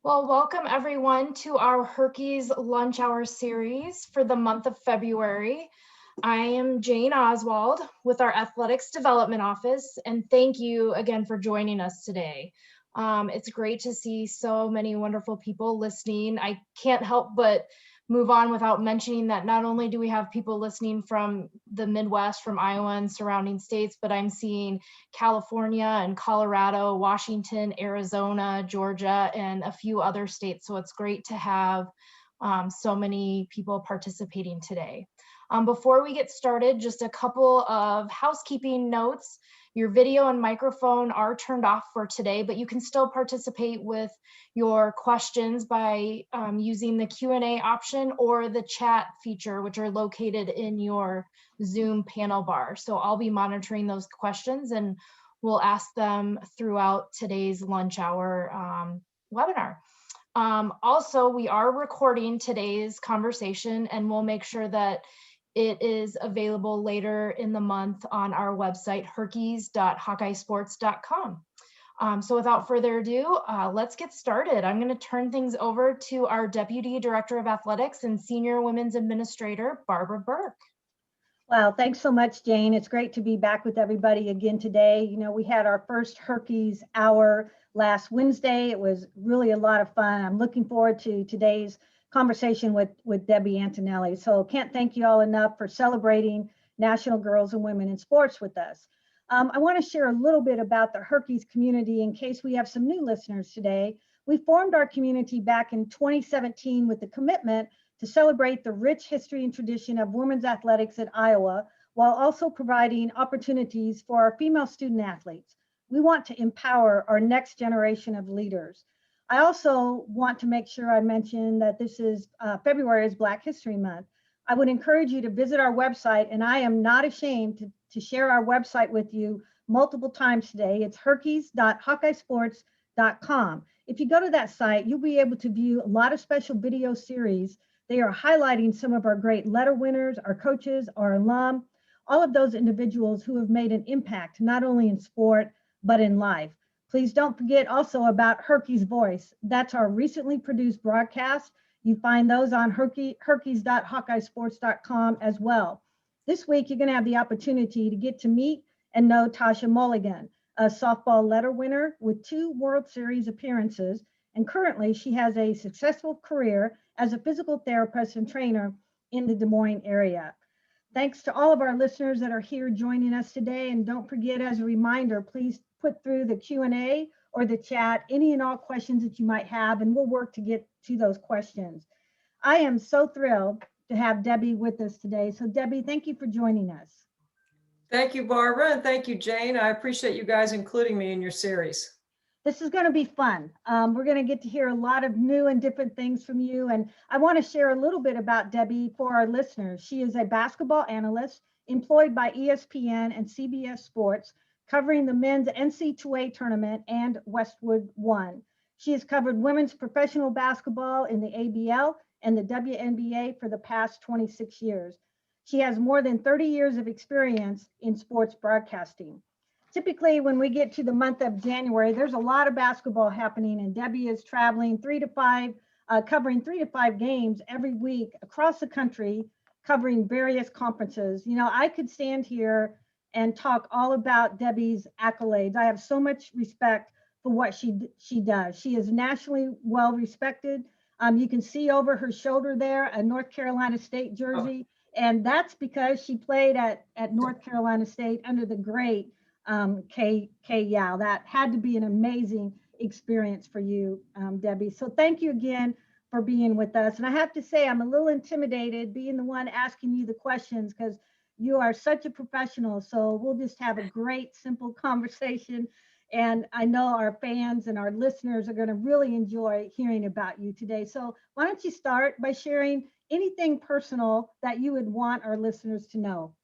Well, welcome everyone to our HERkys Lunch Hour series for the month of February. I am Jane Oswald with our Athletics Development Office, and thank you again for joining us today. It's great to see so many wonderful people listening. I can't help but move on without mentioning that not only do we have people listening from the Midwest, from Iowa and surrounding states, but I'm seeing California and Colorado, Washington, Arizona, Georgia, and a few other states. So it's great to have so many people participating today. Before we get started, just a couple of housekeeping notes. Your video and microphone are turned off for today, but you can still participate with your questions by using the Q&A option or the chat feature, which are located in your Zoom panel bar. So I'll be monitoring those questions and we'll ask them throughout today's lunch hour webinar. Also, we are recording today's conversation and we'll make sure that it is available later in the month on our website, herkys.hawkeyesports.com. So without further ado, let's get started. I'm going to turn things over to our Deputy Director of Athletics and Senior Women's Administrator, Barbara Burke. Wow, thanks so much, Jane. It's great to be back with everybody again today. You know, we had our first HERkys hour last Wednesday. It was really a lot of fun. I'm looking forward to today's conversation with Debbie Antonelli. So can't thank you all enough for celebrating National Girls and Women in Sports with us. I want to share a little bit about the HERkys community in case we have some new listeners today. We formed our community back in 2017 with the commitment to celebrate the rich history and tradition of women's athletics at Iowa, while also providing opportunities for our female student athletes. We want to empower our next generation of leaders. I also want to make sure I mention that this is February is Black History Month. I would encourage you to visit our website, and I am not ashamed to share our website with you multiple times today. It's herkys.hawkeyesports.com. If you go to that site, you'll be able to view a lot of special video series. They are highlighting some of our great letter winners, our coaches, our alum, all of those individuals who have made an impact, not only in sport, but in life. Please don't forget also about HERkys Voice. That's our recently produced broadcast. You find those on herkys.hawkeyesports.com as well. This week, you're going to have the opportunity to get to meet and know Tasha Mulligan, a softball letter winner with 2 World Series appearances. And currently, she has a successful career as a physical therapist and trainer in the Des Moines area. Thanks to all of our listeners that are here joining us today. And don't forget, as a reminder, please put through the Q&A or the chat any and all questions that you might have, and we'll work to get to those questions. I am so thrilled to have Debbie with us today. So Debbie, thank you for joining us. Thank you, Barbara, and thank you, Jane. I appreciate you guys including me in your series. This is going to be fun. We're going to get to hear a lot of new and different things from you. And I want to share a little bit about Debbie for our listeners. She is a basketball analyst employed by ESPN and CBS Sports, covering the men's NC2A tournament and Westwood One. She has covered women's professional basketball in the ABL and the WNBA for the past 26 years. She has more than 30 years of experience in sports broadcasting. Typically, when we get to the month of January, there's a lot of basketball happening, and Debbie is traveling covering 3 to 5 games every week across the country, covering various conferences. You know, I could stand here and talk all about Debbie's accolades. I have so much respect for what she does. She is nationally well respected. You can see over her shoulder there a North Carolina State jersey, and that's because she played at North Carolina State under the great Kay Yow. That had to be an amazing experience for you, Debbie. So thank you again for being with us. And I have to say, I'm a little intimidated being the one asking you the questions because you are such a professional. So we'll just have a great, simple conversation. And I know our fans and our listeners are going to really enjoy hearing about you today. So why don't you start by sharing anything personal that you would want our listeners to know?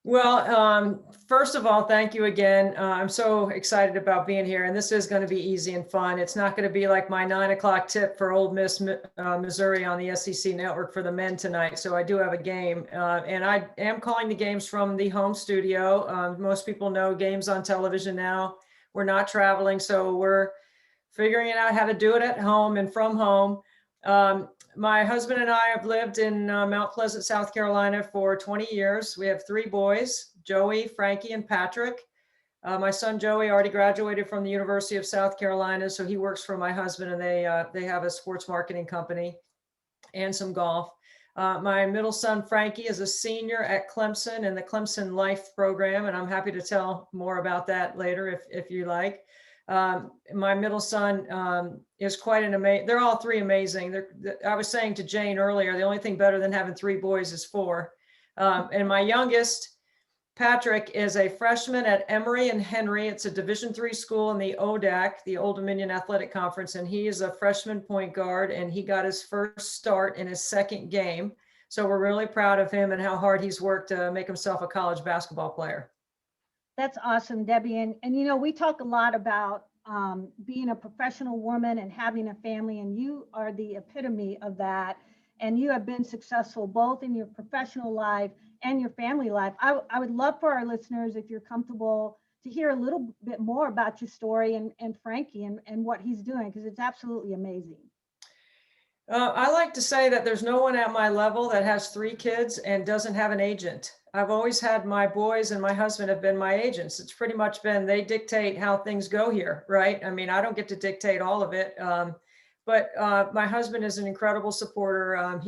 Well, first of all, thank you again. I'm so excited about being here, and this is going to be easy and fun. It's not going to be like my 9 o'clock tip for Ole Miss, Missouri on the SEC network for the men tonight. So I do have a game, and I am calling the games from the home studio. Most people know games on television now. We're not traveling, so we're figuring out how to do it at home and from home. My husband and I have lived in Mount Pleasant, South Carolina for 20 years. We have 3 boys, Joey, Frankie, and Patrick. My son Joey already graduated from the University of South Carolina, so he works for my husband, and they have a sports marketing company and some golf. My middle son Frankie is a senior at Clemson in the Clemson Life program, and I'm happy to tell more about that later if you like. My middle son is quite an amazing. They're all 3 amazing. I was saying to Jane earlier, the only thing better than having 3 boys is 4. And my youngest, Patrick, is a freshman at Emory and Henry. It's a Division III school in the ODAC, the Old Dominion Athletic Conference, and he is a freshman point guard, and he got his first start in his 2nd game. So we're really proud of him and how hard he's worked to make himself a college basketball player. That's awesome, Debbie. And you know, we talk a lot about being a professional woman and having a family, and you are the epitome of that. And you have been successful both in your professional life and your family life. I would love for our listeners, if you're comfortable, to hear a little bit more about your story and Frankie and what he's doing, because it's absolutely amazing. I like to say that there's no one at my level that has 3 kids and doesn't have an agent. I've always had my boys, and my husband have been my agents. It's pretty much been, they dictate how things go here, right? I mean, I don't get to dictate all of it. But my husband is an incredible supporter.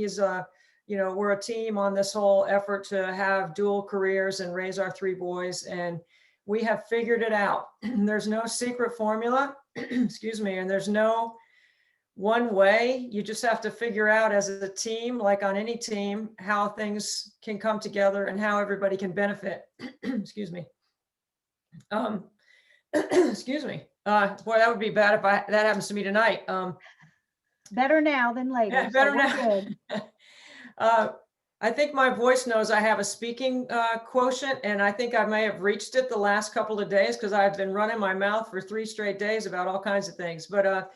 We're a team on this whole effort to have dual careers and raise our 3 boys, and we have figured it out. There's no secret formula, excuse me, and there's no one way. You just have to figure out as a team, like on any team, how things can come together and how everybody can benefit. Excuse me. Excuse me. Boy, that would be bad if that happens to me tonight. Better now than later. Yeah, better so now. I think my voice knows I have a speaking quotient, and I think I may have reached it the last couple of days because I've been running my mouth for 3 straight days about all kinds of things. But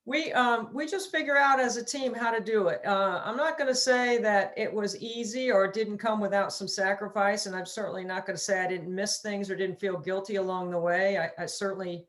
we just figure out as a team how to do it. I'm not going to say that it was easy or didn't come without some sacrifice, and I'm certainly not going to say I didn't miss things or didn't feel guilty along the way. I certainly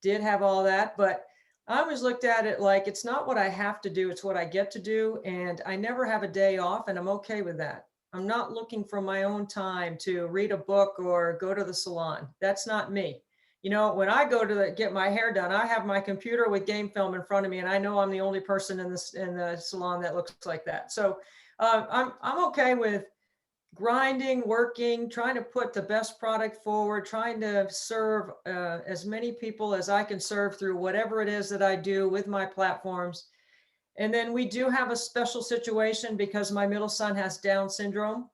did have all that, but I always looked at it like it's not what I have to do, it's what I get to do, and I never have a day off, and I'm okay with that. I'm not looking for my own time to read a book or go to the salon. That's not me. You know, when I go to get my hair done, I have my computer with game film in front of me, and I know I'm the only person in the salon that looks like that. So I'm okay with grinding, working, trying to put the best product forward, trying to serve as many people as I can serve through whatever it is that I do with my platforms. And then we do have a special situation because my middle son has Down syndrome.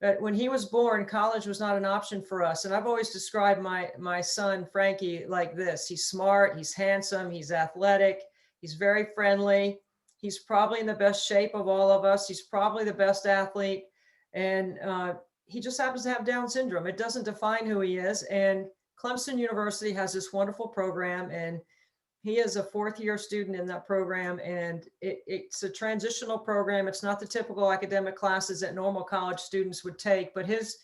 But when he was born, college was not an option for us. And I've always described my son, Frankie, like this. He's smart, he's handsome, he's athletic, he's very friendly. He's probably in the best shape of all of us. He's probably the best athlete. And he just happens to have Down syndrome. It doesn't define who he is. And Clemson University has this wonderful program, and he is a 4th-year student in that program, and it's a transitional program. It's not the typical academic classes that normal college students would take, but his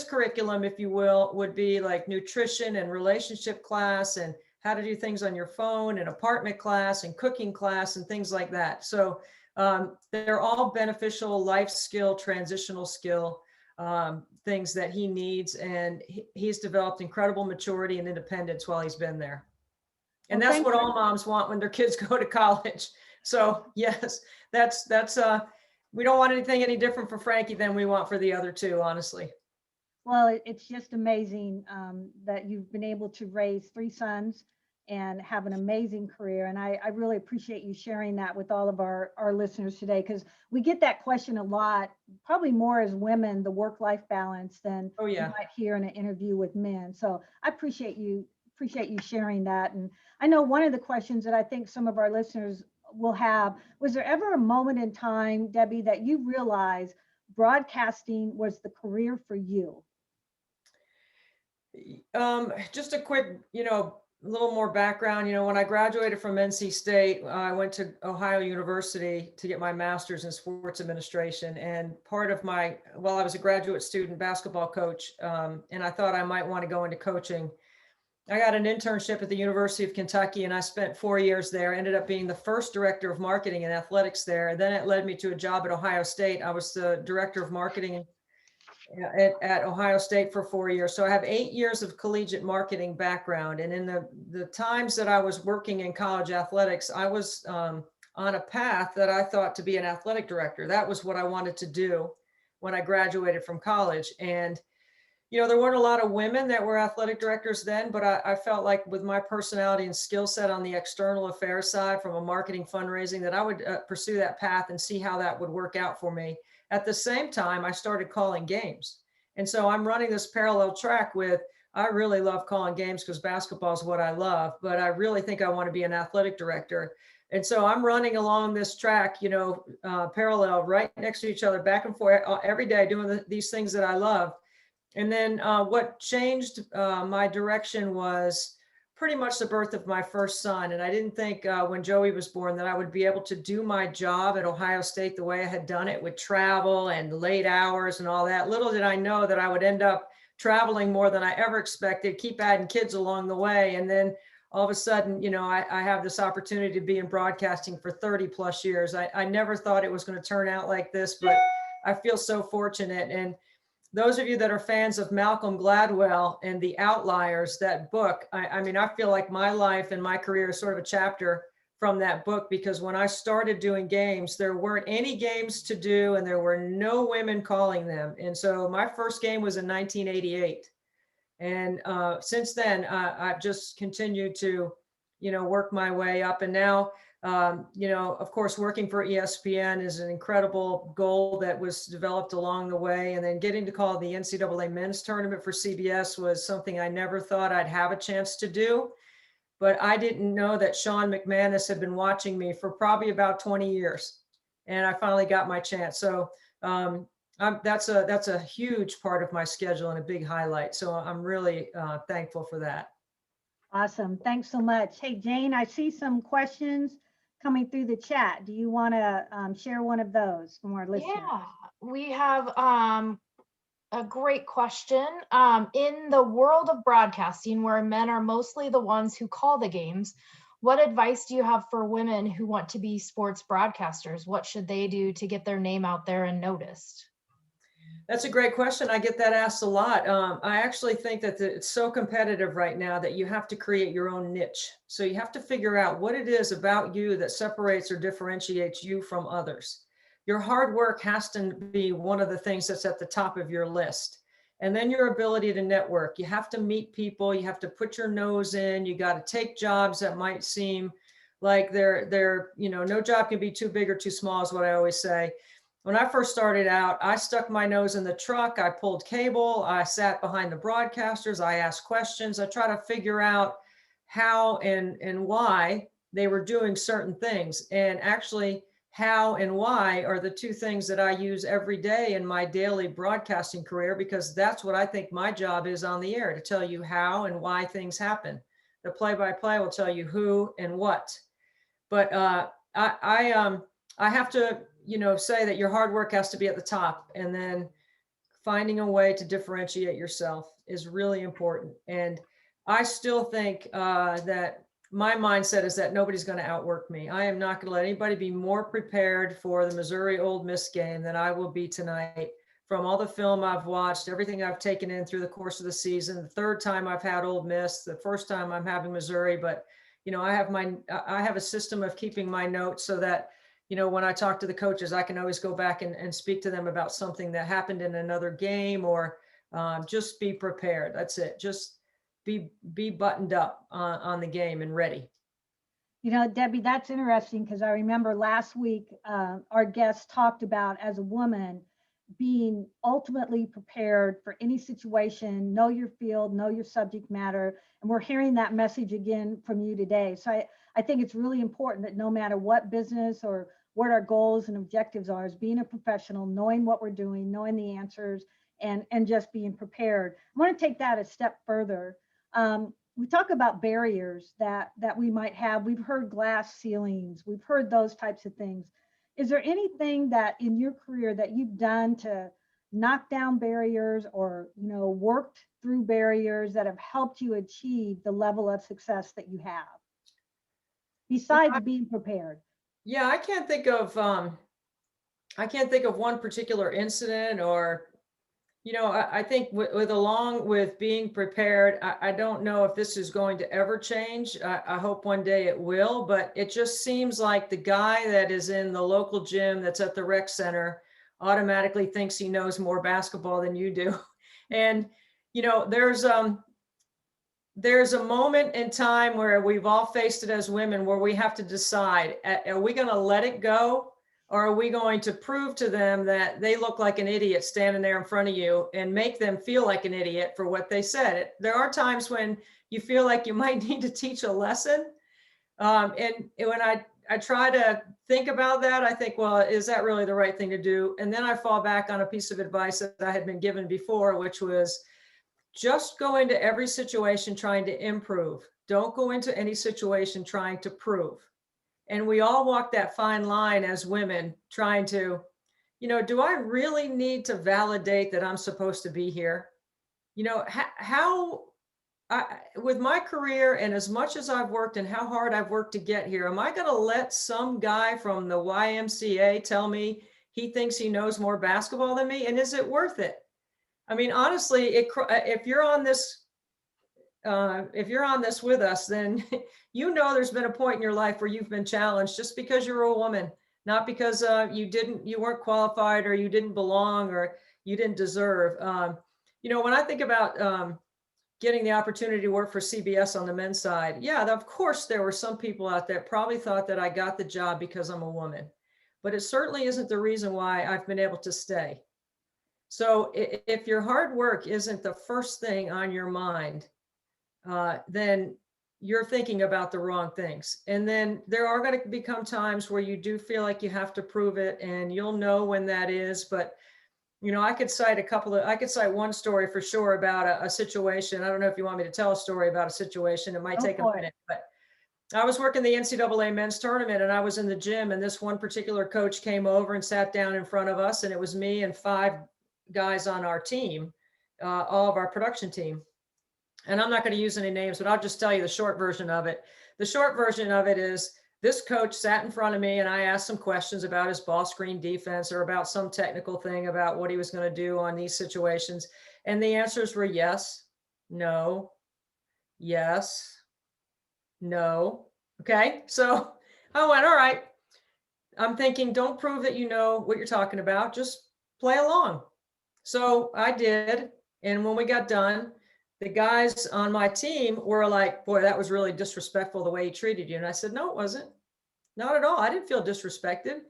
curriculum, if you will, would be like nutrition and relationship class and how to do things on your phone and apartment class and cooking class and things like that. So they're all beneficial life skill, transitional skill things that he needs, and he's developed incredible maturity and independence while he's been there. And that's what all moms want when their kids go to college. So yes, that's we don't want anything any different for Frankie than we want for the other 2, honestly. Well, it's just amazing that you've been able to raise 3 sons and have an amazing career. And I really appreciate you sharing that with all of our listeners today, because we get that question a lot, probably more as women, the work-life balance, than you might hear in an interview with men. So I appreciate you sharing that. And I know one of the questions that I think some of our listeners will have, was there ever a moment in time, Debbie, that you realized broadcasting was the career for you? Just a quick, a little more background. When I graduated from NC State, I went to Ohio University to get my master's in sports administration. And part of I was a graduate student basketball coach, and I thought I might want to go into coaching. I got an internship at the University of Kentucky, and I spent 4 years there. Ended up being the first director of marketing and athletics there. And then it led me to a job at Ohio State. I was the director of marketing at Ohio State for 4 years. So I have 8 years of collegiate marketing background. And in the times that I was working in college athletics, I was on a path that I thought to be an athletic director. That was what I wanted to do when I graduated from college. And there weren't a lot of women that were athletic directors then, but I felt like with my personality and skill set on the external affairs side from a marketing fundraising, that I would pursue that path and see how that would work out for me. At the same time, I started calling games. And so I'm running this parallel track with, I really love calling games because basketball is what I love, but I really think I want to be an athletic director. And so I'm running along this track, parallel, right next to each other, back and forth every day, doing these things that I love. And then what changed my direction was pretty much the birth of my first son. And I didn't think when Joey was born that I would be able to do my job at Ohio State the way I had done it, with travel and late hours and all that. Little did I know that I would end up traveling more than I ever expected, keep adding kids along the way. And then all of a sudden, I have this opportunity to be in broadcasting for 30 plus years. I never thought it was going to turn out like this, but I feel so fortunate. And those of you that are fans of Malcolm Gladwell and The Outliers, that book, I mean, I feel like my life and my career is sort of a chapter from that book, because when I started doing games, there weren't any games to do and there were no women calling them. And so my first game was in 1988. And since then, I've just continued to, work my way up. And now, of course, working for ESPN is an incredible goal that was developed along the way. And then getting to call the NCAA men's tournament for CBS was something I never thought I'd have a chance to do. But I didn't know that Sean McManus had been watching me for probably about 20 years. And I finally got my chance. So that's a huge part of my schedule and a big highlight. So I'm really thankful for that. Awesome. Thanks so much. Hey, Jane, I see some questions coming through the chat. Do you want to share one of those from our listeners? Yeah, we have a great question. In the world of broadcasting, where men are mostly the ones who call the games, what advice do you have for women who want to be sports broadcasters? What should they do to get their name out there and noticed? That's a great question. I get that asked a lot. I actually think that it's so competitive right now that you have to create your own niche. So you have to figure out what it is about you that separates or differentiates you from others. Your hard work has to be one of the things that's at the top of your list. And then your ability to network. You have to meet people. You have to put your nose in. You got to take jobs that might seem like they're, no job can be too big or too small, is what I always say. When I first started out, I stuck my nose in the truck. I pulled cable. I sat behind the broadcasters. I asked questions. I tried to figure out how and why they were doing certain things. And actually, how and why are the two things that I use every day in my daily broadcasting career, because that's what I think my job is on the air, to tell you how and why things happen. The play-by-play will tell you who and what. But I have to, say that your hard work has to be at the top, and then finding a way to differentiate yourself is really important. And I still think that my mindset is that nobody's going to outwork me. I am not going to let anybody be more prepared for the Missouri Ole Miss game than I will be tonight. From all the film I've watched, everything I've taken in through the course of the season, the third time I've had Ole Miss, the first time I'm having Missouri, but I have a system of keeping my notes so that when I talk to the coaches, I can always go back and speak to them about something that happened in another game, or just be prepared. That's it. Just be buttoned up on the game and ready. Debbie, that's interesting, because I remember last week our guest talked about, as a woman, being ultimately prepared for any situation, know your field, know your subject matter. And we're hearing that message again from you today. So I think it's really important that no matter what business or what our goals and objectives are, is being a professional, knowing what we're doing, knowing the answers, and just being prepared. I want to take that a step further. We talk about barriers that we might have. We've heard glass ceilings. We've heard those types of things. Is there anything that in your career that you've done to knocked down barriers or, worked through barriers that have helped you achieve the level of success that you have, besides being prepared? Yeah, I can't think of one particular incident or, I think with along with being prepared, I don't know if this is going to ever change. I hope one day it will, but it just seems like the guy that is in the local gym that's at the rec center automatically thinks he knows more basketball than you do. And, there's a moment in time where we've all faced it as women where we have to decide, are we going to let it go? Or are we going to prove to them that they look like an idiot standing there in front of you and make them feel like an idiot for what they said? There are times when you feel like you might need to teach a lesson. And when I try to think about that, I think, well, is that really the right thing to do? And then I fall back on a piece of advice that I had been given before, which was, just go into every situation trying to improve. Don't go into any situation trying to prove. And we all walk that fine line as women trying to, do I really need to validate that I'm supposed to be here? With my career and as much as I've worked and how hard I've worked to get here, am I going to let some guy from the YMCA tell me he thinks he knows more basketball than me? And is it worth it? I mean, honestly, if you're on this with us, then there's been a point in your life where you've been challenged just because you're a woman, not because you weren't qualified or you didn't belong or you didn't deserve. When I think about getting the opportunity to work for CBS on the men's side, yeah, of course there were some people out there probably thought that I got the job because I'm a woman, but it certainly isn't the reason why I've been able to stay. So if your hard work isn't the first thing on your mind, then you're thinking about the wrong things. And then there are going to become times where you do feel like you have to prove it, and you'll know when that is. But, I could cite one story for sure about a situation. I don't know if you want me to tell a story about a situation. It might take a minute, but I was working the NCAA men's tournament and I was in the gym, and this one particular coach came over and sat down in front of us, and it was me and 5 guys on our team, all of our production team. And I'm not going to use any names, but I'll just tell you the short version of it. The short version of it is this coach sat in front of me and I asked some questions about his ball screen defense or about some technical thing about what he was going to do on these situations. And the answers were yes, no, yes, no. Okay. So I went, all right. I'm thinking, don't prove that you know what you're talking about. Just play along. So I did. And when we got done, the guys on my team were like, boy, that was really disrespectful the way he treated you. And I said, no, it wasn't. Not at all. I didn't feel disrespected.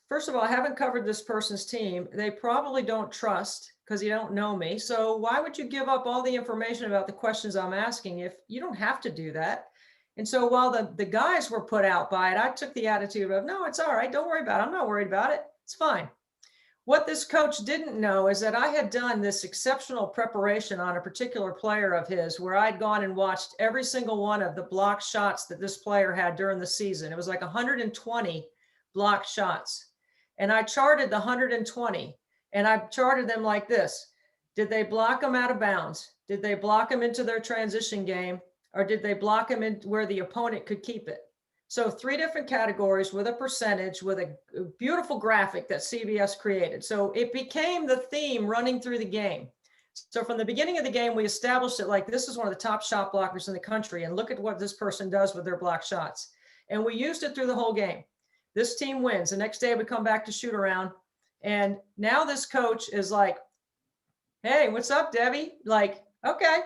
First of all, I haven't covered this person's team. They probably don't trust because you don't know me. So why would you give up all the information about the questions I'm asking if you don't have to do that? And so while the guys were put out by it, I took the attitude of, no, it's all right. Don't worry about it. I'm not worried about it. It's fine. What this coach didn't know is that I had done this exceptional preparation on a particular player of his, where I'd gone and watched every single one of the block shots that this player had during the season. It was like 120 block shots. And I charted the 120, and I charted them like this. Did they block them out of bounds? Did they block them into their transition game? Or did they block them in where the opponent could keep it? So 3 different categories with a percentage, with a beautiful graphic that CBS created. So it became the theme running through the game. So from the beginning of the game, we established it like, this is one of the top shot blockers in the country, and look at what this person does with their block shots. And we used it through the whole game. This team wins. The next day we come back to shoot around. And now this coach is like, hey, what's up, Debbie? Like, okay,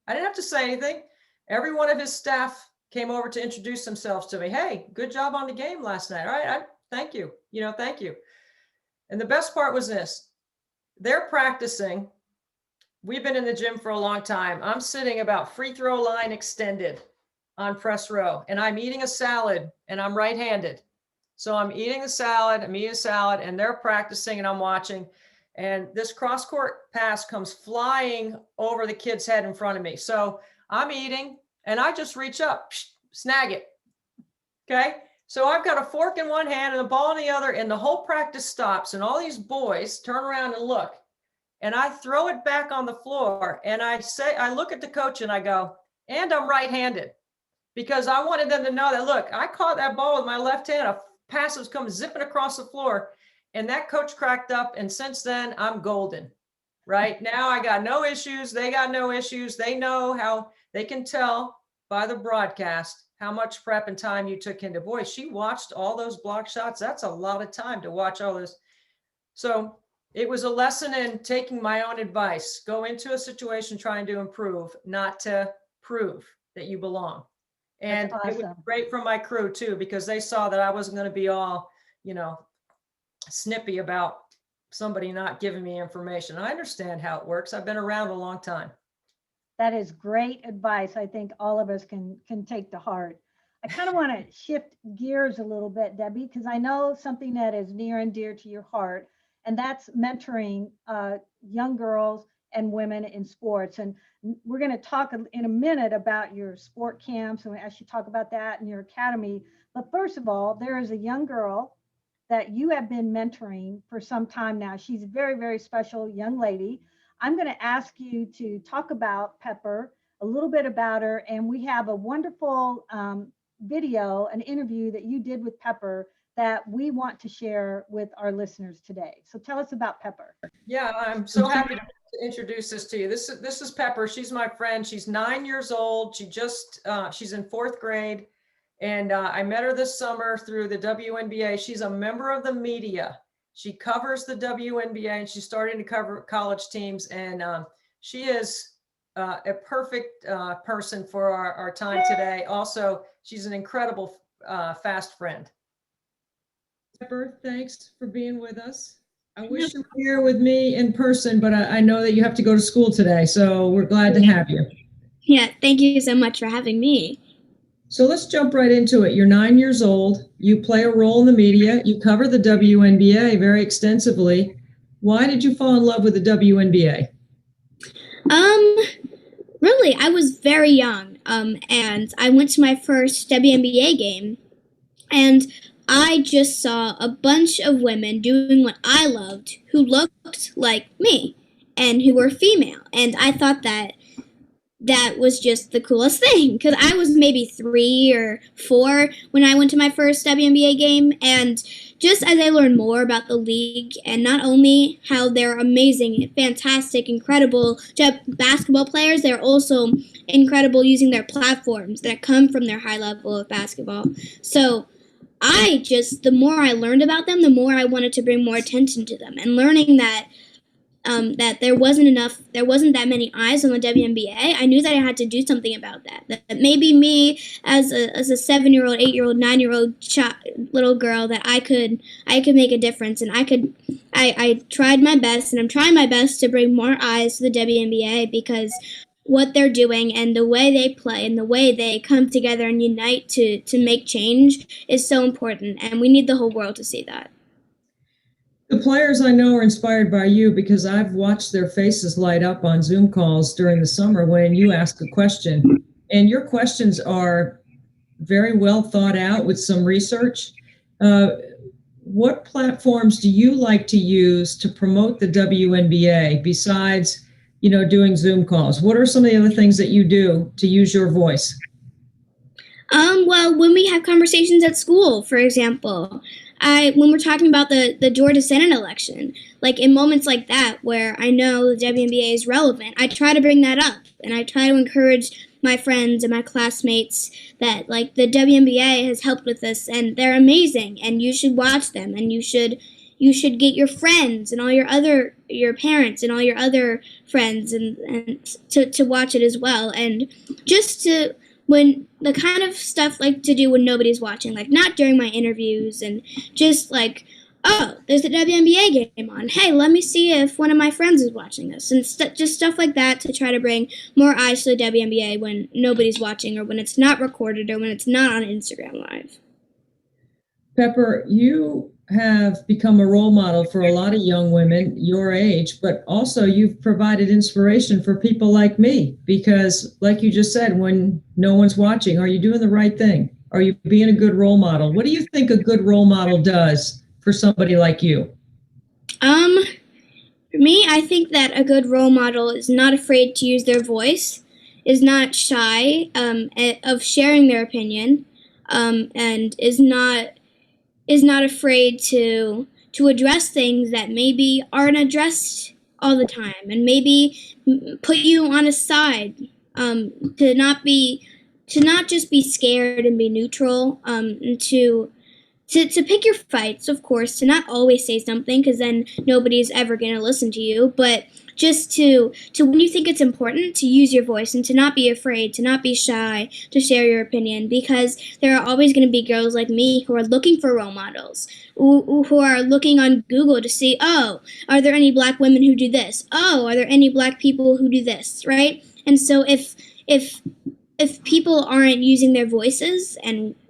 I didn't have to say anything. Every one of his staff came over to introduce themselves to me. Hey, good job on the game last night. All right, thank you. Thank you. And the best part was this. They're practicing. We've been in the gym for a long time. I'm sitting about free throw line extended on press row, and I'm eating a salad, and I'm right-handed. So I'm eating a salad, and they're practicing, and I'm watching. And this cross-court pass comes flying over the kid's head in front of me. So I'm eating, and I just reach up, snag it. Okay. So I've got a fork in one hand and a ball in the other, and the whole practice stops. And all these boys turn around and look. and I throw it back on the floor. And I look at the coach and I go, and I'm right-handed, because I wanted them to know that, look, I caught that ball with my left hand. A pass was coming zipping across the floor. And that coach cracked up. And since then, I'm golden. Right now, I got no issues. They got no issues. They know how they can tell by the broadcast how much prep and time you took into. Boy, she watched all those block shots. That's a lot of time to watch all this. So it was a lesson in taking my own advice. Go into a situation trying to improve, not to prove that you belong. And That's awesome. It was great for my crew too, because they saw that I wasn't going to be all, snippy about somebody not giving me information. I understand how it works. I've been around a long time. That is great advice. I think all of us can take to heart. I kind of want to shift gears a little bit, Debbie, because I know something that is near and dear to your heart, and that's mentoring young girls and women in sports. And we're going to talk in a minute about your sport camps, and we actually talk about that in your academy. But first of all, there is a young girl that you have been mentoring for some time now. She's a very, very special young lady. I'm going to ask you to talk about Pepper, a little bit about her, and we have a wonderful video, an interview that you did with Pepper that we want to share with our listeners today. So tell us about Pepper. Yeah, I'm so happy to introduce this to you. This is Pepper. She's my friend. She's 9 years old. She's in 4th grade. And I met her this summer through the WNBA. She's a member of the media. She covers the WNBA, and she's starting to cover college teams. And she is a perfect person for our time today. Also, she's an incredible fast friend. Pepper, thanks for being with us. I wish you were here with me in person, but I know that you have to go to school today, so we're glad to have you. Yeah, thank you so much for having me. So let's jump right into it. You're 9 years old. You play a role in the media. You cover the WNBA very extensively. Why did you fall in love with the WNBA? Really, I was very young, and I went to my first WNBA game, and I just saw a bunch of women doing what I loved who looked like me and who were female. And I thought that was just the coolest thing, because I was maybe 3 or 4 when I went to my first WNBA game. And just as I learned more about the league, and not only how they're amazing, fantastic, incredible basketball players, they're also incredible using their platforms that come from their high level of basketball. So the more I learned about them, the more I wanted to bring more attention to them. And learning that there wasn't that many eyes on the WNBA, I knew that I had to do something about that. That maybe me as a 7-year-old, 8-year-old, 9-year-old little girl, that I could make a difference. And I tried my best, and I'm trying my best to bring more eyes to the WNBA, because what they're doing and the way they play and the way they come together and unite to make change is so important, and we need the whole world to see that. The players I know are inspired by you, because I've watched their faces light up on Zoom calls during the summer when you ask a question. And your questions are very well thought out with some research. What platforms do you like to use to promote the WNBA besides, doing Zoom calls? What are some of the other things that you do to use your voice? Well, when we have conversations at school, for example, when we're talking about the Georgia Senate election, like in moments like that where I know the WNBA is relevant, I try to bring that up, and I try to encourage my friends and my classmates that, like, the WNBA has helped with this, and they're amazing, and you should watch them, and you should get your friends and all your parents and all your other friends and to watch it as well. And just to, when the kind of stuff like to do when nobody's watching, like not during my interviews, and just like, oh, there's the WNBA game on. Hey, let me see if one of my friends is watching this, and just stuff like that to try to bring more eyes to the WNBA when nobody's watching, or when it's not recorded, or when it's not on Instagram Live. Pepper, you have become a role model for a lot of young women your age, but also you've provided inspiration for people like me, because like you just said, when no one's watching, are you doing the right thing? Are you being a good role model? What do you think a good role model does for somebody like you? For me, I think that a good role model is not afraid to use their voice, is not shy of sharing their opinion, and is not afraid to address things that maybe aren't addressed all the time, and maybe put you on a side, to not just be scared and be neutral, and to pick your fights, of course, to not always say something because then nobody's ever going to listen to you, but just to when you think it's important to use your voice and to not be afraid, to not be shy, to share your opinion, because there are always going to be girls like me who are looking for role models, who are looking on Google to see, oh, are there any black women who do this? Oh, are there any black people who do this, right? And so if people aren't using their voices,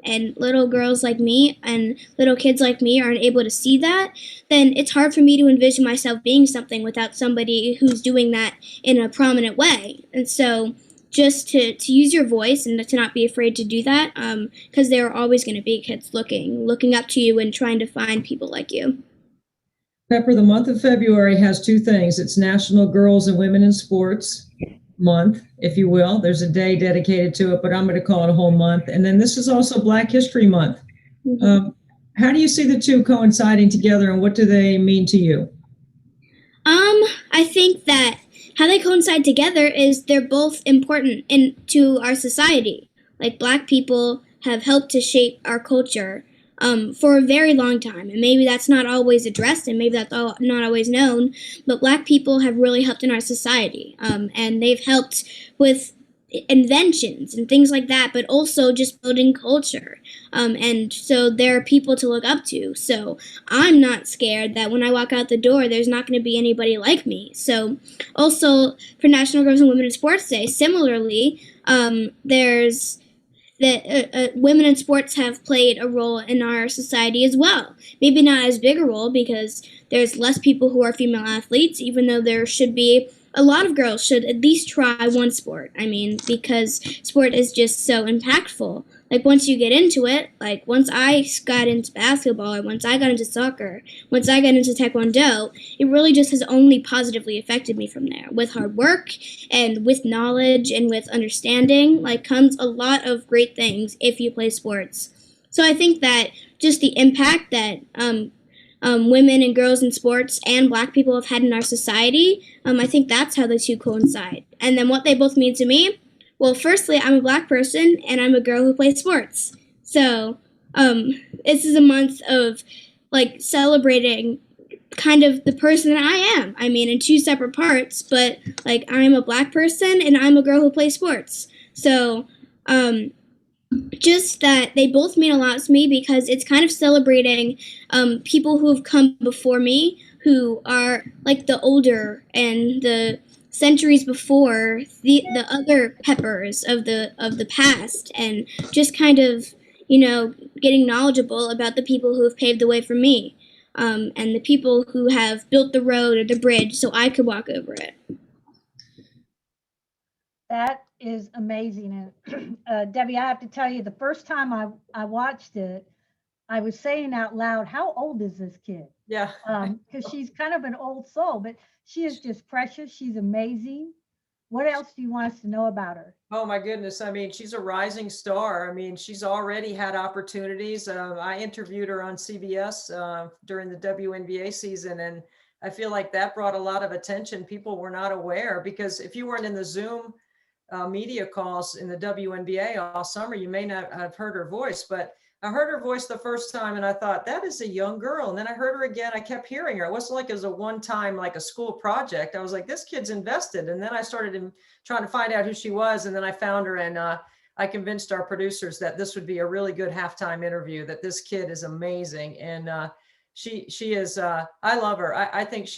and little girls like me and little kids like me aren't able to see that, then it's hard for me to envision myself being something without somebody who's doing that in a prominent way. And so just to use your voice and to not be afraid to do that, because there are always going to be kids looking up to you and trying to find people like you. Pepper, the month of February has two things. It's National Girls and Women in Sports Month, if you will. There's a day dedicated to it, but I'm going to call it a whole month. And then this is also Black History Month. Mm-hmm. How do you see the two coinciding together, and what do they mean to you? I think that how they coincide together is they're both important to our society. Like, black people have helped to shape our culture for a very long time, and maybe that's not always addressed, and maybe that's not always known, but black people have really helped in our society, and they've helped with inventions and things like that, but also just building culture, and so there are people to look up to. So I'm not scared that when I walk out the door there's not going to be anybody like me. So also for National Girls and Women in Sports Day, similarly, there's that women in sports have played a role in our society as well. Maybe not as big a role because there's less people who are female athletes, even though there should be a lot of girls should at least try one sport. I mean, because sport is just so impactful. Like, once you get into it, like once I got into basketball, or once I got into soccer, once I got into taekwondo, it really just has only positively affected me from there. With hard work and with knowledge and with understanding, like, comes a lot of great things if you play sports. So I think that just the impact that women and girls in sports and black people have had in our society, I think that's how the two coincide. And then what they both mean to me, well, firstly, I'm a black person and I'm a girl who plays sports. So this is a month of like celebrating kind of the person that I am. I mean, in two separate parts, but like I'm a black person and I'm a girl who plays sports. So just that they both mean a lot to me because it's kind of celebrating people who have come before me, who are like the older and the centuries before the other Peppers of the past, and just kind of, getting knowledgeable about the people who have paved the way for me, and the people who have built the road or the bridge so I could walk over it. That is amazing. And Debbie, I have to tell you, the first time I watched it, I was saying out loud, how old is this kid? Yeah. Because she's kind of an old soul, but she is just precious. She's amazing. What else do you want us to know about her? Oh my goodness. I mean, she's a rising star. I mean, she's already had opportunities. I interviewed her on CBS during the WNBA season, and I feel like that brought a lot of attention. People were not aware, because if you weren't in the Zoom media calls in the WNBA all summer, you may not have heard her voice, but I heard her voice the first time and I thought, that is a young girl. And then I heard her again. I kept hearing her. It wasn't like it was a one-time, like a school project. I was like, this kid's invested. And then I started trying to find out who she was. And then I found her, and I convinced our producers that this would be a really good halftime interview, that this kid is amazing. And she is, I love her. I think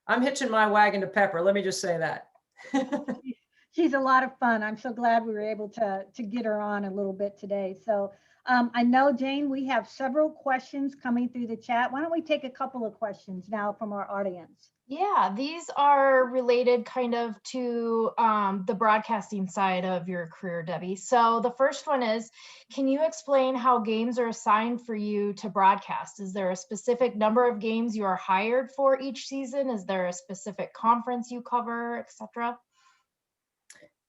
I'm hitching my wagon to Pepper. Let me just say that. She's a lot of fun. I'm so glad we were able to get her on a little bit today. So I know, Jane, we have several questions coming through the chat. Why don't we take a couple of questions now from our audience? Yeah, these are related kind of to the broadcasting side of your career, Debbie. So the first one is, can you explain how games are assigned for you to broadcast? Is there a specific number of games you are hired for each season? Is there a specific conference you cover, etc.?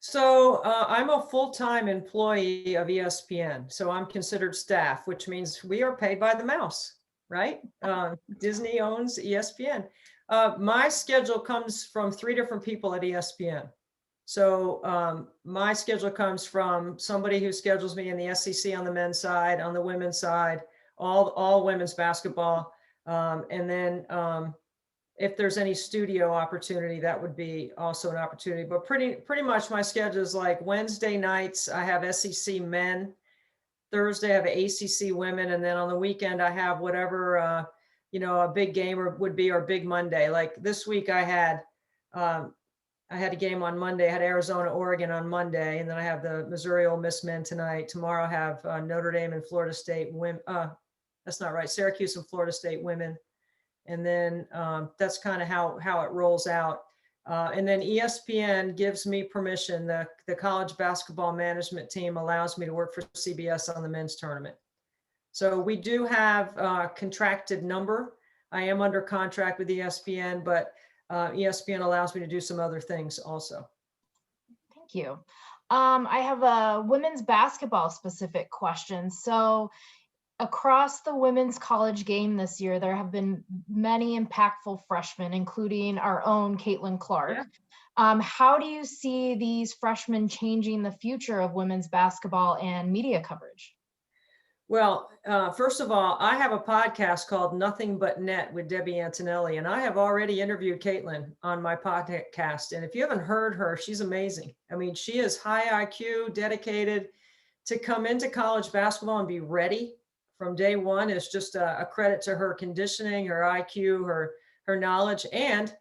So I'm a full-time employee of ESPN. So I'm considered staff, which means we are paid by the mouse, right? Disney owns ESPN. My schedule comes from 3 different people at ESPN. So my schedule comes from somebody who schedules me in the SEC on the men's side, on the women's side, all women's basketball. And then if there's any studio opportunity, that would be also an opportunity. But pretty much my schedule is like Wednesday nights, I have SEC men. Thursday, I have ACC women. And then on the weekend, I have whatever, a big game would be, or big Monday. Like this week I had a game on Monday. I had Arizona, Oregon on Monday, and then I have the Missouri Ole Miss men tonight. Tomorrow I have Notre Dame and Florida State women. That's not right. Syracuse and Florida State women. And then that's kind of how it rolls out. And then ESPN gives me permission. The college basketball management team allows me to work for CBS on the men's tournament. So we do have a contracted number. I am under contract with ESPN, but ESPN allows me to do some other things also. Thank you. I have a women's basketball specific question. So across the women's college game this year, there have been many impactful freshmen, including our own Caitlin Clark. Yeah. How do you see these freshmen changing the future of women's basketball and media coverage? Well, first of all, I have a podcast called Nothing But Net with Debbie Antonelli, and I have already interviewed Caitlin on my podcast. And if you haven't heard her, she's amazing. I mean, she is high IQ, dedicated. To come into college basketball and be ready from day one is just a credit to her conditioning, her IQ, her knowledge, and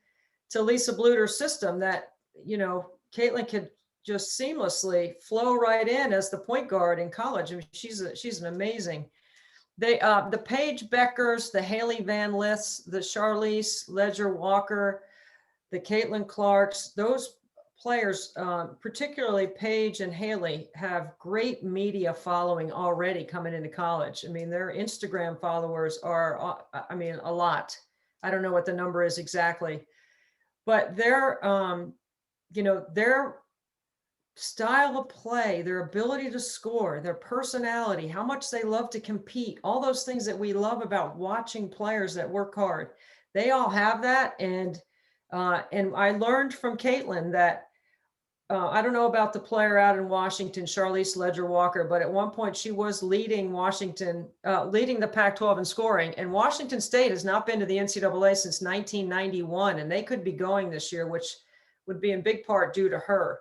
to Lisa Bluter's system that, Caitlin could just seamlessly flow right in as the point guard in college. I mean, she's an amazing. The Paige Beckers, the Haley Van Liths, the Charlize Ledger Walker, the Caitlin Clarks, those players, particularly Paige and Haley, have great media following already coming into college. I mean, their Instagram followers are, a lot. I don't know what the number is exactly, but their style of play, their ability to score, their personality, how much they love to compete, all those things that we love about watching players that work hard, they all have that. And I learned from Caitlin that I don't know about the player out in Washington, Charlize Ledger Walker, but at one point she was leading Washington, leading the Pac-12 in scoring. And Washington State has not been to the NCAA since 1991, and they could be going this year, which would be in big part due to her.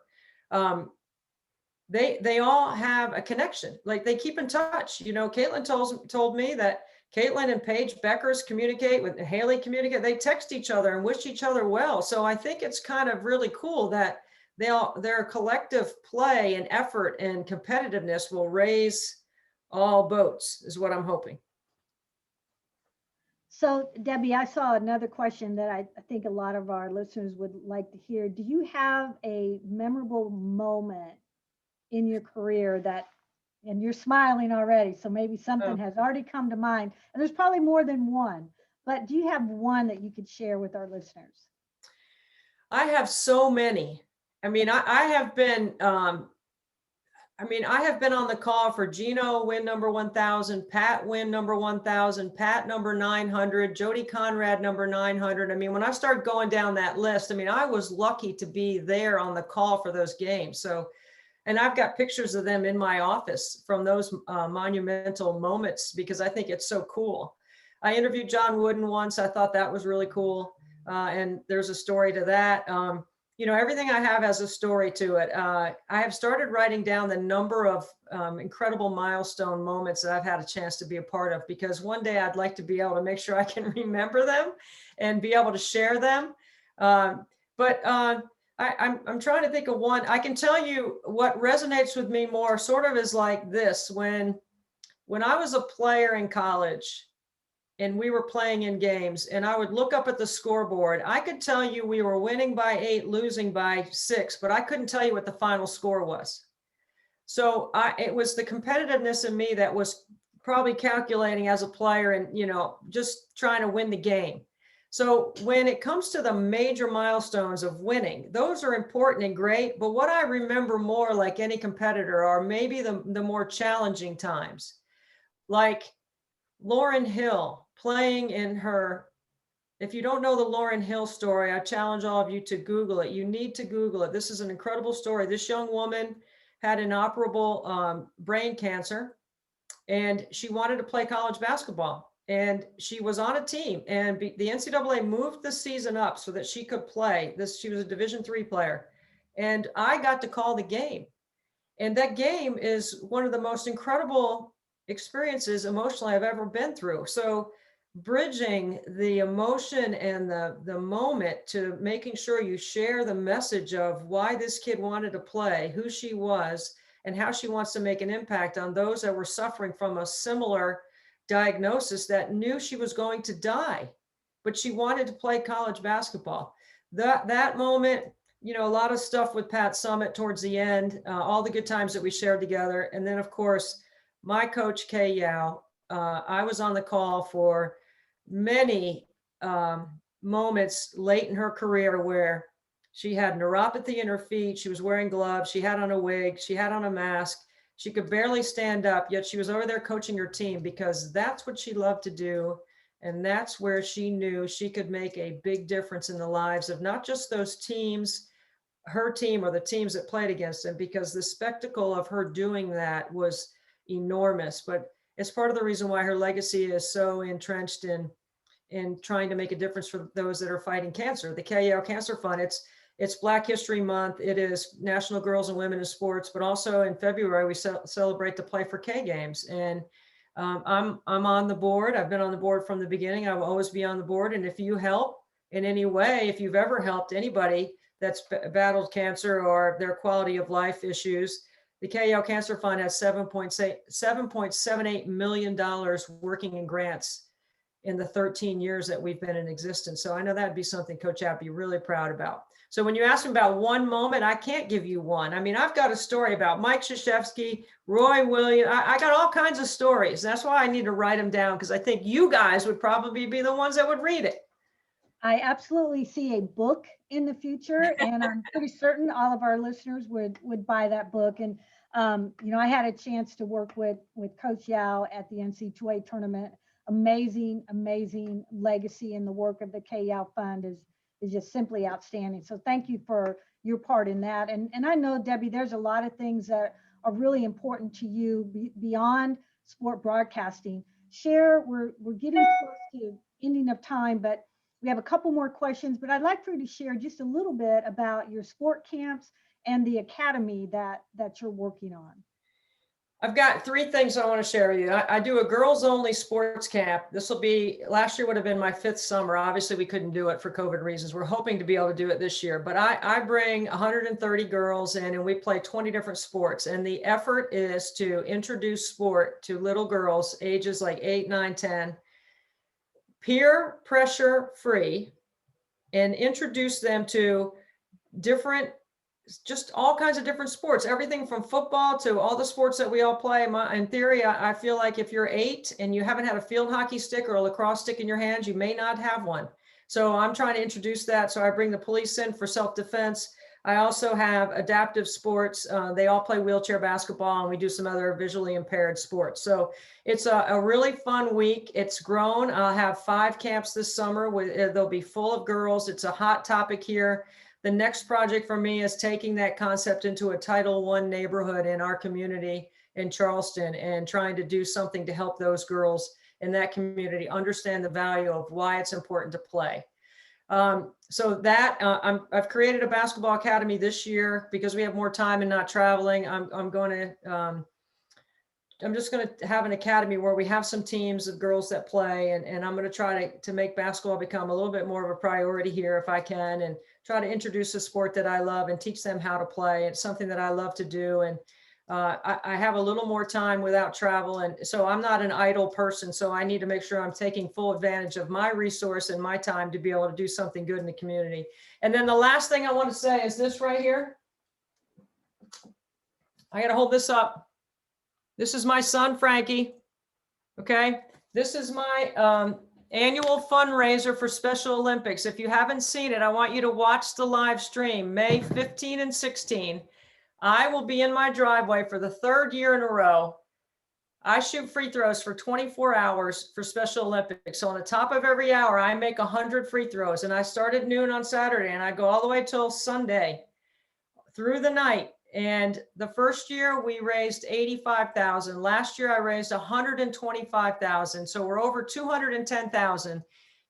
They all have a connection. Like, they keep in touch. Caitlin told me that Caitlin and Paige Beckers communicate with Haley communicate. They text each other and wish each other well. So I think it's kind of really cool that their collective play and effort and competitiveness will raise all boats, is what I'm hoping. So Debbie, I saw another question that I think a lot of our listeners would like to hear. Do you have a memorable moment in your career and you're smiling already, so maybe something has already come to mind, and there's probably more than one, but do you have one that you could share with our listeners? I have so many. I mean, I have been on the call for Gino win number 1,000, Pat win number 1,000, Pat number 900, Jody Conrad number 900. I mean, when I started going down that list, I was lucky to be there on the call for those games. So, and I've got pictures of them in my office from those monumental moments, because I think it's so cool. I interviewed John Wooden once. I thought that was really cool. And there's a story to that. Everything I have has a story to it. I have started writing down the number of incredible milestone moments that I've had a chance to be a part of, because one day I'd like to be able to make sure I can remember them and be able to share them. But I'm trying to think of one. I can tell you what resonates with me more sort of is like this. When I was a player in college, and we were playing in games, and I would look up at the scoreboard. I could tell you we were winning by 8, losing by 6, but I couldn't tell you what the final score was. So it was the competitiveness in me that was probably calculating as a player and, just trying to win the game. So when it comes to the major milestones of winning, those are important and great. But what I remember more, like any competitor, are maybe the more challenging times. Like Lauryn Hill playing in her, if you don't know the Lauryn Hill story, I challenge all of you to Google it. You need to Google it. This is an incredible story. This young woman had inoperable brain cancer, and she wanted to play college basketball. And she was on a team, and the NCAA moved the season up so that she could play. She was a Division III player. And I got to call the game. And that game is one of the most incredible experiences emotionally I've ever been through. So bridging the emotion and the moment to making sure you share the message of why this kid wanted to play, who she was, and how she wants to make an impact on those that were suffering from a similar diagnosis, that knew she was going to die, but she wanted to play college basketball. That moment, a lot of stuff with Pat Summitt towards the end, all the good times that we shared together. And then, of course, my coach, Kay Yao, I was on the call for many moments late in her career where she had neuropathy in her feet. She was wearing gloves. She had on a wig. She had on a mask. She could barely stand up, yet she was over there coaching her team because that's what she loved to do. And that's where she knew she could make a big difference in the lives of not just those teams, her team or the teams that played against them, because the spectacle of her doing that was enormous. But it's part of the reason why her legacy is so entrenched in trying to make a difference for those that are fighting cancer. The KO Cancer Fund, it's Black History Month. It is National Girls and Women in Sports, but also in February, we celebrate the Play for K Games. And I'm on the board. I've been on the board from the beginning. I will always be on the board. And if you help in any way, if you've ever helped anybody that's battled cancer or their quality of life issues, the KO Cancer Fund has $7.78 million working in grants in the 13 years that we've been in existence. So I know that'd be something Coach App be really proud about. So when you ask me about one moment, I can't give you one. I mean, I've got a story about Mike Krzyzewski, Roy Williams. I got all kinds of stories. That's why I need to write them down, because I think you guys would probably be the ones that would read it. I absolutely see a book in the future, and I'm pretty certain all of our listeners would buy that book. And I had a chance to work with Coach Yao at the NC2A tournament. Amazing legacy, and the work of the K Yao Fund is just simply outstanding. So thank you for your part in that. And I know, Debbie, there's a lot of things that are really important to you beyond sport broadcasting. We're getting close to ending of time, but we have a couple more questions. But I'd like for you to share just a little bit about your sport camps and the academy that you're working on. I've got 3 things I want to share with you. I do a girls only sports camp. Last year would have been my 5th summer. Obviously we couldn't do it for COVID reasons. We're hoping to be able to do it this year, but I bring 130 girls in, and we play 20 different sports. And the effort is to introduce sport to little girls ages like 8, 9, 10, peer pressure free, and introduce them to just all kinds of different sports, everything from football to all the sports that we all play. In theory, I feel like if you're 8 and you haven't had a field hockey stick or a lacrosse stick in your hands, you may not have one. So I'm trying to introduce that. So I bring the police in for self-defense. I also have adaptive sports. They all play wheelchair basketball, and we do some other visually impaired sports. So it's a really fun week. It's grown. I'll have 5 camps this summer. They'll be full of girls. It's a hot topic here. The next project for me is taking that concept into a Title I neighborhood in our community in Charleston, and trying to do something to help those girls in that community understand the value of why it's important to play. So that I've created a basketball academy this year because we have more time and not traveling. I'm just going to have an academy where we have some teams of girls that play, and I'm going to try to make basketball become a little bit more of a priority here if I can, and try to introduce a sport that I love and teach them how to play. It's something that I love to do. And I have a little more time without travel. And so I'm not an idle person. So I need to make sure I'm taking full advantage of my resource and my time to be able to do something good in the community. And then the last thing I want to say is this right here. I got to hold this up. This is my son, Frankie. Okay. This is my annual fundraiser for Special Olympics. If you haven't seen it, I want you to watch the live stream, May 15 and 16. I will be in my driveway for the third year in a row. I shoot free throws for 24 hours for Special Olympics. So on the top of every hour, I make 100 free throws. And I start at noon on Saturday and I go all the way till Sunday through the night. And the first year we raised 85,000. Last year I raised 125,000. So we're over 210,000.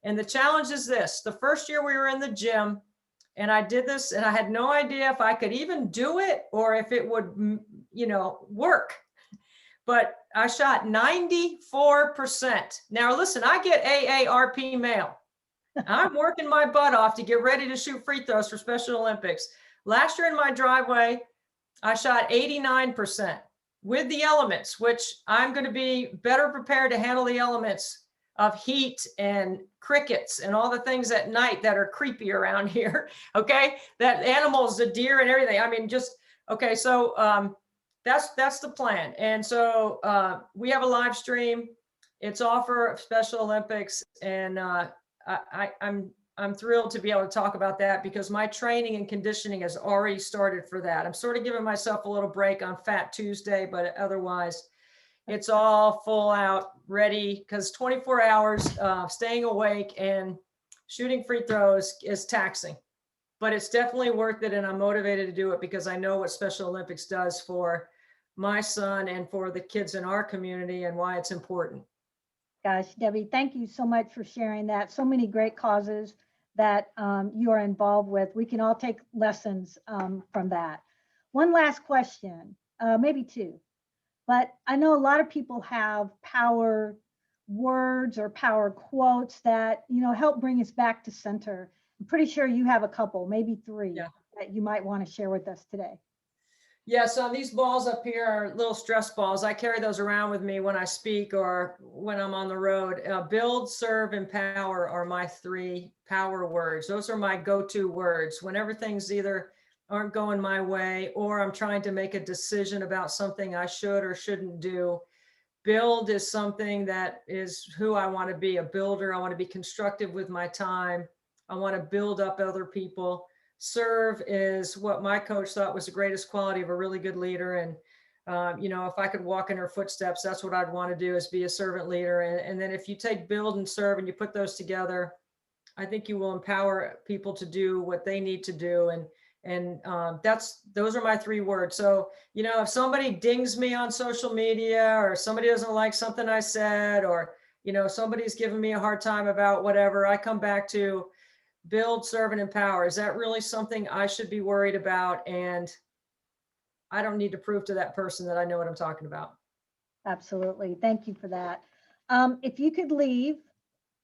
And the challenge is this: the first year we were in the gym and I did this and I had no idea if I could even do it or if it would, work. But I shot 94%. Now listen, I get AARP mail. I'm working my butt off to get ready to shoot free throws for Special Olympics. Last year in my driveway, I shot 89% with the elements, which I'm going to be better prepared to handle the elements of heat and crickets and all the things at night that are creepy around here. Okay. That animals, the deer and everything. I mean, okay. So that's the plan. And so we have a live stream. It's all for Special Olympics. And I'm thrilled to be able to talk about that because my training and conditioning has already started for that. I'm sort of giving myself a little break on Fat Tuesday, but otherwise it's all full out ready because 24 hours staying awake and shooting free throws is taxing, but it's definitely worth it. And I'm motivated to do it because I know what Special Olympics does for my son and for the kids in our community and why it's important. Gosh, Debbie, thank you so much for sharing that. So many great causes that you are involved with. We can all take lessons from that. One last question, maybe two, but I know a lot of people have power words or power quotes that, help bring us back to center. I'm pretty sure you have a couple, maybe three, that you might want to share with us today. Yeah, so these balls up here are little stress balls. I carry those around with me when I speak or when I'm on the road. Build, serve, empower are my three power words. Those are my go-to words. Whenever things either aren't going my way or I'm trying to make a decision about something I should or shouldn't do. Build is something that is who I want to be, a builder. I want to be constructive with my time. I want to build up other people. Serve is what my coach thought was the greatest quality of a really good leader. And, if I could walk in her footsteps, that's what I'd want to do is be a servant leader. And then if you take build and serve and you put those together, I think you will empower people to do what they need to do. And those are my three words. So, if somebody dings me on social media or somebody doesn't like something I said, or, somebody's giving me a hard time about whatever, I come back to build, serve, and empower. Is that really something I should be worried about? And I don't need to prove to that person that I know what I'm talking about. Absolutely. Thank you for that. If you could leave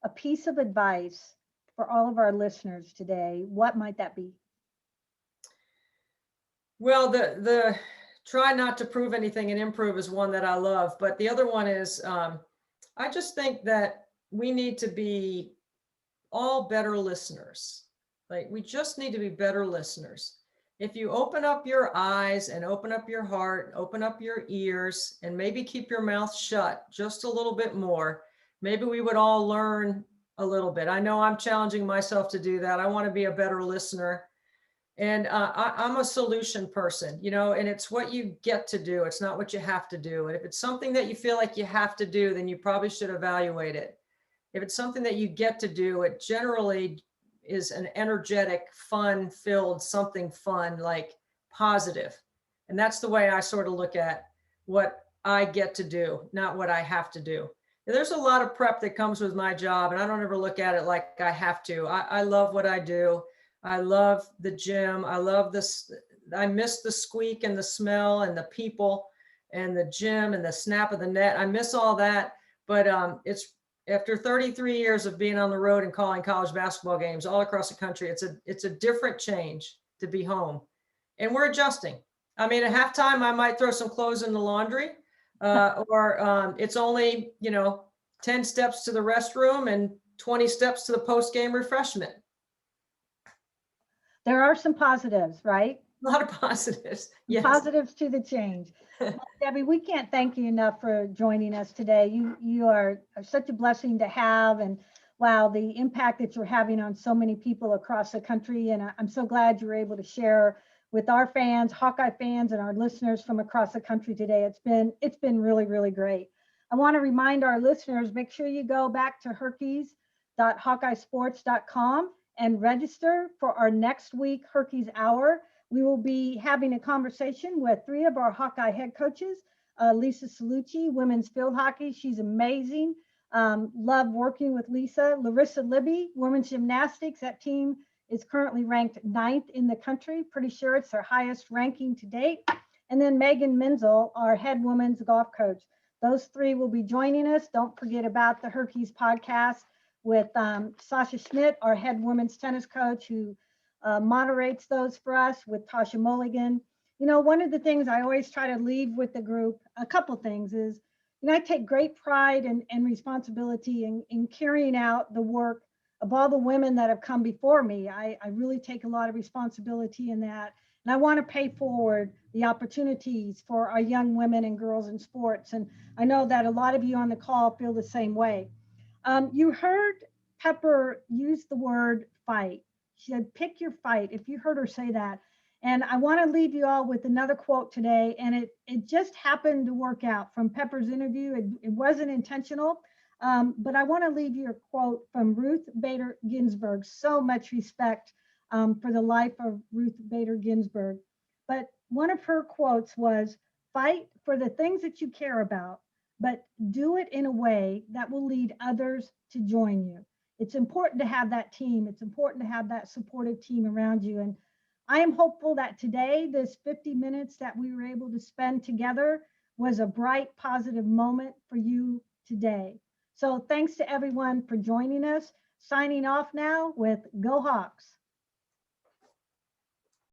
a piece of advice for all of our listeners today, what might that be? Well, the try not to prove anything and improve is one that I love. But the other one is, I just think that we need to be all better listeners. Like we just need to be better listeners. If you open up your eyes and open up your heart, open up your ears, and maybe keep your mouth shut just a little bit more, maybe we would all learn a little bit. I know I'm challenging myself to do that. I want to be a better listener. And I'm a solution person, and it's what you get to do. It's not what you have to do. And if it's something that you feel like you have to do, then you probably should evaluate it. If it's something that you get to do, it generally is an energetic, fun-filled, something fun, like positive. And that's the way I sort of look at what I get to do, not what I have to do. And there's a lot of prep that comes with my job, and I don't ever look at it like I have to. I love what I do. I love the gym. I love this. I miss the squeak and the smell and the people and the gym and the snap of the net. I miss all that, but it's after 33 years of being on the road and calling college basketball games all across the country, it's a different change to be home, and we're adjusting. I mean, at halftime, I might throw some clothes in the laundry, or it's only, 10 steps to the restroom and 20 steps to the post-game refreshment. There are some positives, right? A lot of positives. Yes. Positives to the change. Well, Debbie, we can't thank you enough for joining us today. You are such a blessing to have, and wow, the impact that you're having on so many people across the country. And I'm so glad you were able to share with our fans, Hawkeye fans, and our listeners from across the country today. It's been really, really great. I want to remind our listeners, make sure you go back to HERkys.hawkeyesports.com and register for our next week HERkys Hour. We will be having a conversation with 3 of our Hawkeye head coaches. Lisa Salucci, women's field hockey. She's amazing. Love working with Lisa. Larissa Libby, women's gymnastics. That team is currently ranked 9th in the country. Pretty sure it's their highest ranking to date. And then Megan Menzel, our head women's golf coach. Those 3 will be joining us. Don't forget about the HERkys podcast with Sasha Schmidt, our head women's tennis coach, who moderates those for us, with Tasha Mulligan. One of the things I always try to leave with the group, a couple things, is, I take great pride and responsibility in carrying out the work of all the women that have come before me. I really take a lot of responsibility in that. And I want to pay forward the opportunities for our young women and girls in sports. And I know that a lot of you on the call feel the same way. You heard Pepper use the word fight. She said, pick your fight, if you heard her say that. And I want to leave you all with another quote today. And it just happened to work out from Pepper's interview. It wasn't intentional. But I want to leave you a quote from Ruth Bader Ginsburg. So much respect for the life of Ruth Bader Ginsburg. But one of her quotes was, fight for the things that you care about, but do it in a way that will lead others to join you. It's important to have that team. It's important to have that supportive team around you. And I am hopeful that today, this 50 minutes that we were able to spend together was a bright, positive moment for you today. So thanks to everyone for joining us. Signing off now with Go Hawks.